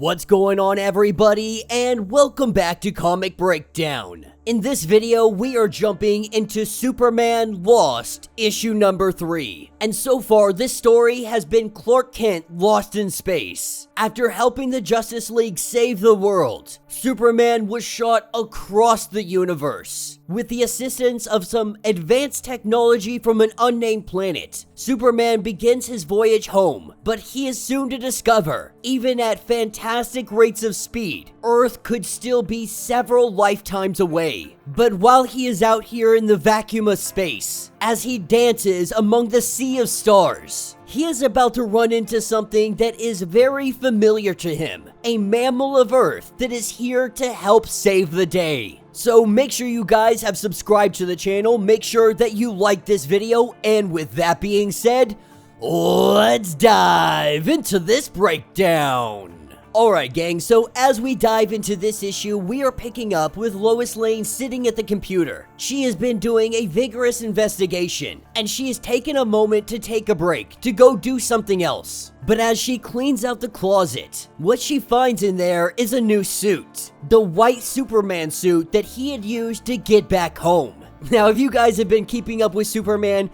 What's going on, everybody, and welcome back to Comic Breakdown. In this video, we are jumping into Superman Lost, issue number 3. And so far, this story has been Clark Kent lost in space. After helping the Justice League save the world, Superman was shot across the universe. With the assistance of some advanced technology from an unnamed planet, Superman begins his voyage home, but he is soon to discover, even at fantastic rates of speed, Earth could still be several lifetimes away. But while he is out here in the vacuum of space, as he dances among the sea of stars, he is about to run into something that is very familiar to him, a mammal of Earth that is here to help save the day. So make sure you guys have subscribed to the channel, make sure that you like this video, and with that being said, let's dive into this breakdown. Alright gang, so as we dive into this issue, we are picking up with Lois Lane sitting at the computer. She has been doing a vigorous investigation, and she has taken a moment to take a break, to go do something else. But as she cleans out the closet, what she finds in there is a new suit. The white Superman suit that he had used to get back home. Now, if you guys have been keeping up with Superman,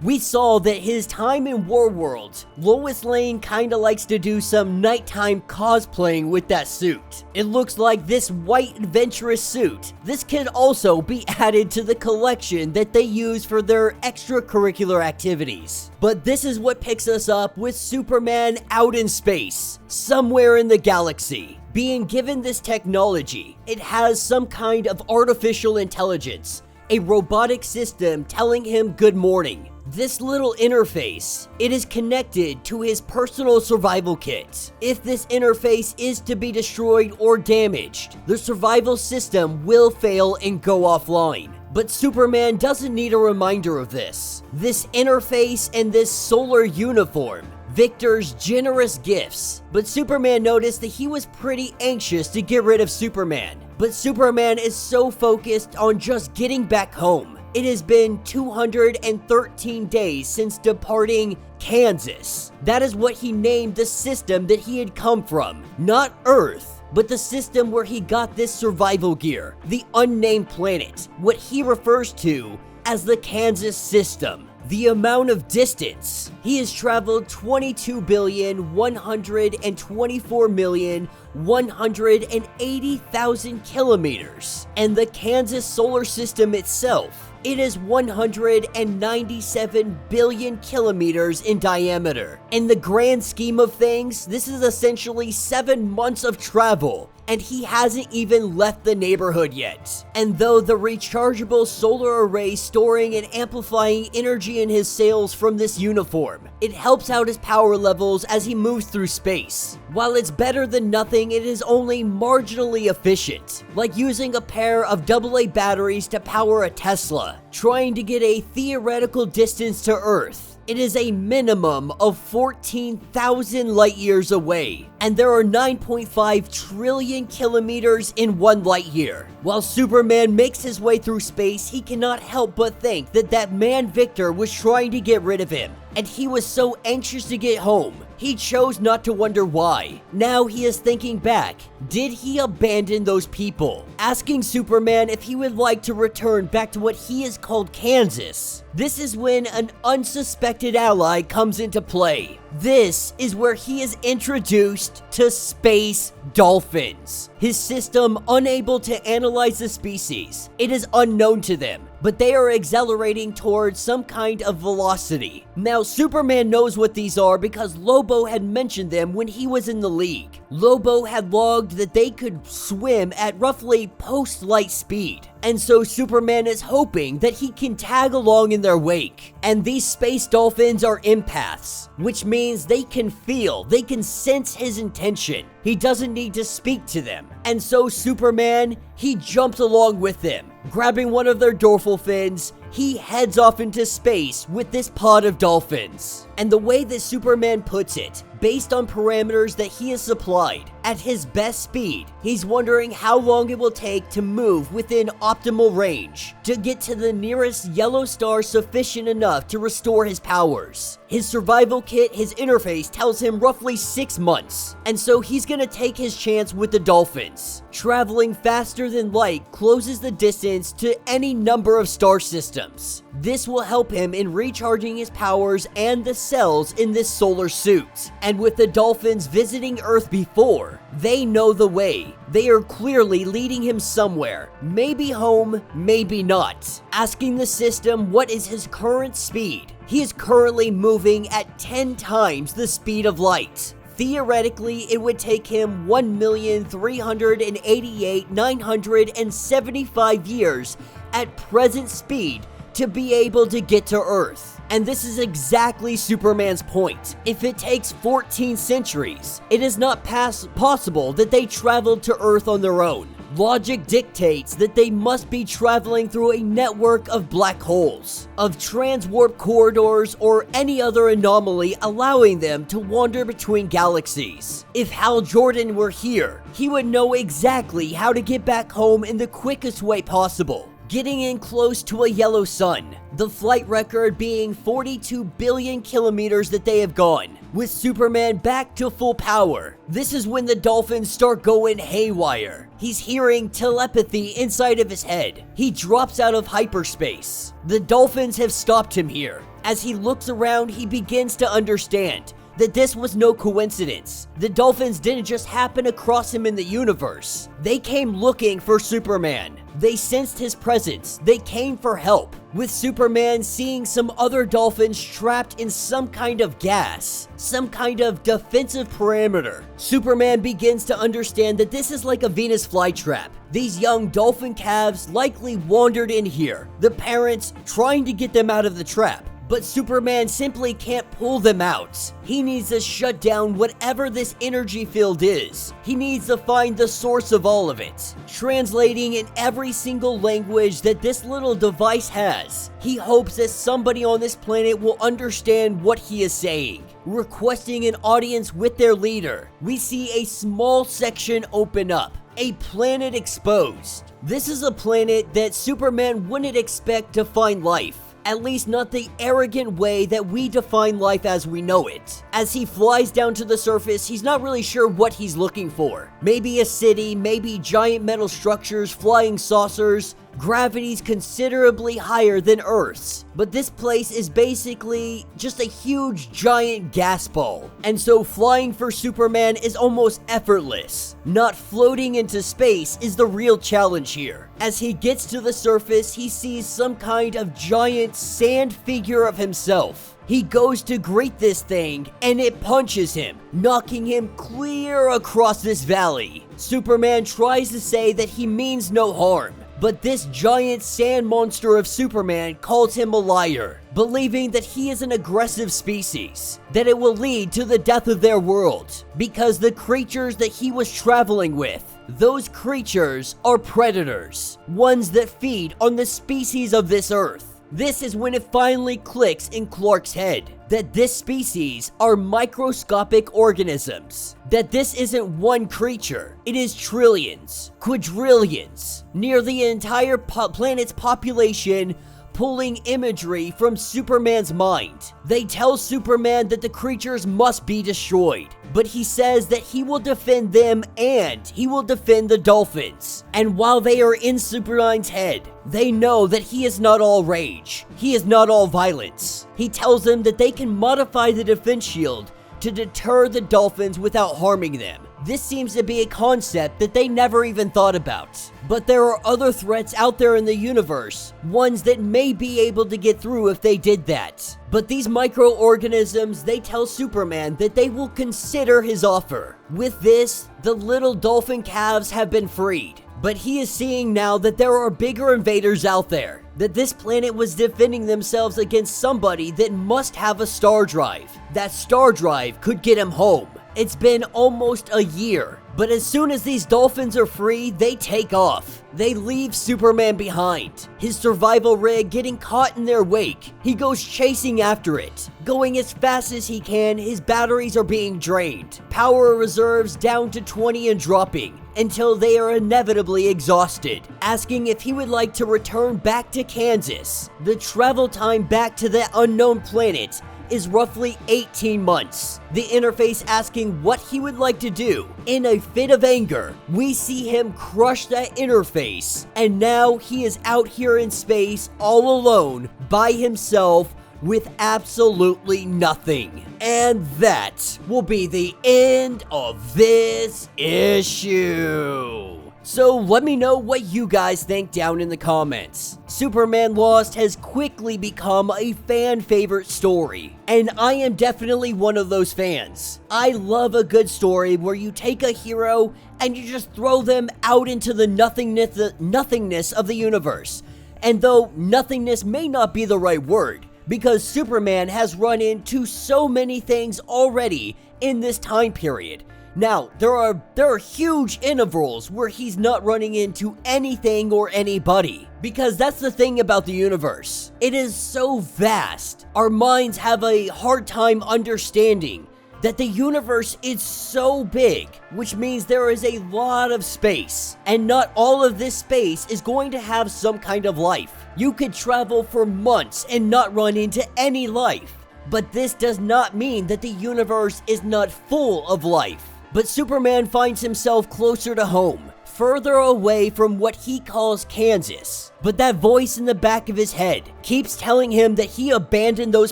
we saw that his time in Warworld, Lois Lane kinda likes to do some nighttime cosplaying with that suit. It looks like this white adventurous suit. This can also be added to the collection that they use for their extracurricular activities. But this is what picks us up with Superman out in space, somewhere in the galaxy. Being given this technology, it has some kind of artificial intelligence, a robotic system telling him good morning. This little interface, it is connected to his personal survival kit. If this interface is to be destroyed or damaged, the survival system will fail and go offline. But Superman doesn't need a reminder of this. This interface and this solar uniform, Victor's generous gifts. But Superman noticed that he was pretty anxious to get rid of Superman. But Superman is so focused on just getting back home. It has been 213 days since departing Kansas. That is what he named the system that he had come from. Not Earth, but the system where he got this survival gear. The unnamed planet, what he refers to as the Kansas system. The amount of distance, he has traveled 22,124,180,000 kilometers. And the Kansas solar system itself, it is 197 billion kilometers in diameter. In the grand scheme of things, this is essentially 7 months of travel, and he hasn't even left the neighborhood yet. And though the rechargeable solar array storing and amplifying energy in his sails from this uniform, it helps out his power levels as he moves through space. While it's better than nothing, it is only marginally efficient, like using a pair of AA batteries to power a Tesla, trying to get a theoretical distance to Earth. It is a minimum of 14,000 light years away, and there are 9.5 trillion kilometers in 1 light year. While Superman makes his way through space, he cannot help but think that that man Victor was trying to get rid of him, and he was so anxious to get home, he chose not to wonder why. Now he is thinking back, did he abandon those people? Asking Superman if he would like to return back to what he has called Kansas. This is when an unsuspected ally comes into play. This is where he is introduced to space dolphins. His system unable to analyze the species. It is unknown to them, but they are accelerating towards some kind of velocity. Now, Superman knows what these are because Lobo had mentioned them when he was in the league. Lobo had logged that they could swim at roughly post-light speed. And so Superman is hoping that he can tag along in their wake. And these space dolphins are empaths, which means they can feel, they can sense his intention. He doesn't need to speak to them. And so Superman, he jumps along with them. Grabbing one of their dorsal fins, he heads off into space with this pod of dolphins. And the way that Superman puts it, based on parameters that he has supplied, At his best speed, he's wondering how long it will take to move within optimal range to get to the nearest yellow star sufficient enough to restore his powers. His survival kit, his interface, tells him roughly 6 months, and so he's gonna take his chance with the dolphins. Traveling faster than light closes the distance to any number of star systems. This will help him in recharging his powers and the cells in this solar suit. And with the dolphins visiting Earth before, they know the way. They are clearly leading him somewhere. Maybe home, maybe not. Asking the system what is his current speed. He is currently moving at 10 times the speed of light. Theoretically, it would take him 1,388,975 years at present speed to be able to get to Earth. And this is exactly Superman's point. If it takes 14 centuries, it is not possible that they traveled to Earth on their own. Logic dictates that they must be traveling through a network of black holes, of transwarp corridors, or any other anomaly allowing them to wander between galaxies. If Hal Jordan were here, he would know exactly how to get back home in the quickest way possible. Getting in close to a yellow sun, the flight record being 42 billion kilometers that they have gone, with Superman back to full power. This is when the dolphins start going haywire. He's hearing telepathy inside of his head. He drops out of hyperspace. The dolphins have stopped him here. As he looks around, he begins to understand that this was no coincidence. The dolphins didn't just happen across him in the universe. They came looking for Superman. They sensed his presence. They came for help. With Superman seeing some other dolphins trapped in some kind of gas, some kind of defensive parameter, Superman begins to understand that this is like a Venus flytrap. These young dolphin calves likely wandered in here, the parents trying to get them out of the trap. But Superman simply can't pull them out. He needs to shut down whatever this energy field is. He needs to find the source of all of it. Translating in every single language that this little device has, he hopes that somebody on this planet will understand what he is saying. Requesting an audience with their leader, we see a small section open up. A planet exposed. This is a planet that Superman wouldn't expect to find life. At least not the arrogant way that we define life as we know it. As he flies down to the surface, he's not really sure what he's looking for. Maybe a city, maybe giant metal structures, flying saucers. Gravity's considerably higher than Earth's, but this place is basically just a huge giant gas ball. And so flying for Superman is almost effortless. Not floating into space is the real challenge here. As he gets to the surface, he sees some kind of giant sand figure of himself. He goes to greet this thing, and it punches him, knocking him clear across this valley. Superman tries to say that he means no harm, but this giant sand monster of Superman calls him a liar, believing that he is an aggressive species, that it will lead to the death of their world, because the creatures that he was traveling with, those creatures are predators, ones that feed on the species of this Earth. This is when it finally clicks in Clark's head, that this species are microscopic organisms, that this isn't one creature, it is trillions, quadrillions, near the entire planet's population, pulling imagery from Superman's mind. They tell Superman that the creatures must be destroyed, but he says that he will defend them and he will defend the dolphins. And while they are in Superman's head, they know that he is not all rage, he is not all violence. He tells them that they can modify the defense shield to deter the dolphins without harming them. This seems to be a concept that they never even thought about. But there are other threats out there in the universe, ones that may be able to get through if they did that. But these microorganisms, they tell Superman that they will consider his offer. With this, the little dolphin calves have been freed. But he is seeing now that there are bigger invaders out there, that this planet was defending themselves against somebody that must have a star drive. That star drive could get him home. It's been almost a year. But as soon as these dolphins are free, they take off. They leave Superman behind, his survival rig getting caught in their wake. He goes chasing after it, going as fast as he can. His batteries are being drained, power reserves down to 20 and dropping, until they are inevitably exhausted, asking if he would like to return back to Kansas. The travel time back to that unknown planet is roughly 18 months. The interface asking what he would like to do. In a fit of anger, we see him crush that interface, and now he is out here in space all alone by himself with absolutely nothing. And that will be the end of this issue. So let me know what you guys think down in the comments. Superman Lost has quickly become a fan favorite story, and I am definitely one of those fans. I love a good story where you take a hero and you just throw them out into the nothingness of the universe. And though nothingness may not be the right word, because Superman has run into so many things already in this time period. Now, there are huge intervals where he's not running into anything or anybody, because that's the thing about the universe. It is so vast. Our minds have a hard time understanding that the universe is so big, which means there is a lot of space, and not all of this space is going to have some kind of life. You could travel for months and not run into any life, but this does not mean that the universe is not full of life. But Superman finds himself closer to home, further away from what he calls Kansas. But that voice in the back of his head keeps telling him that he abandoned those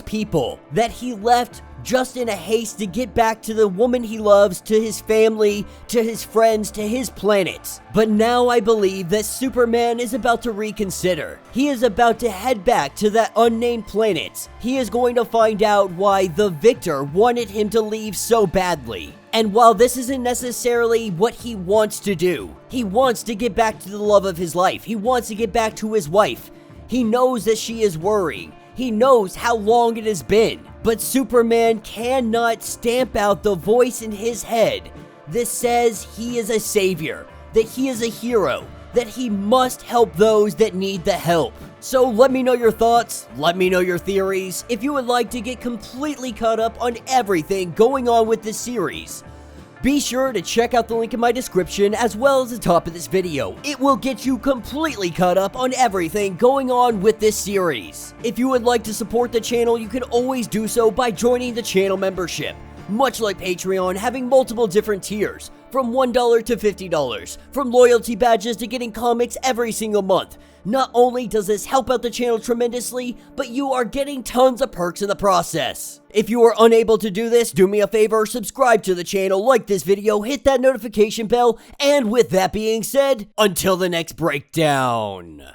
people, that he left just in a haste to get back to the woman he loves, to his family, to his friends, to his planet. But now I believe that Superman is about to reconsider. He is about to head back to that unnamed planet. He is going to find out why the Victor wanted him to leave so badly. And while this isn't necessarily what he wants to do, he wants to get back to the love of his life. He wants to get back to his wife. He knows that she is worrying. He knows how long it has been. But Superman cannot stamp out the voice in his head that says he is a savior, that he is a hero, that he must help those that need the help. So let me know your thoughts, let me know your theories. If you would like to get completely caught up on everything going on with this series, be sure to check out the link in my description as well as the top of this video. It will get you completely caught up on everything going on with this series. If you would like to support the channel, you can always do so by joining the channel membership. Much like Patreon, having multiple different tiers, from $1 to $50, from loyalty badges to getting comics every single month. Not only does this help out the channel tremendously, but you are getting tons of perks in the process. If you are unable to do this, do me a favor, subscribe to the channel, like this video, hit that notification bell, and with that being said, until the next breakdown.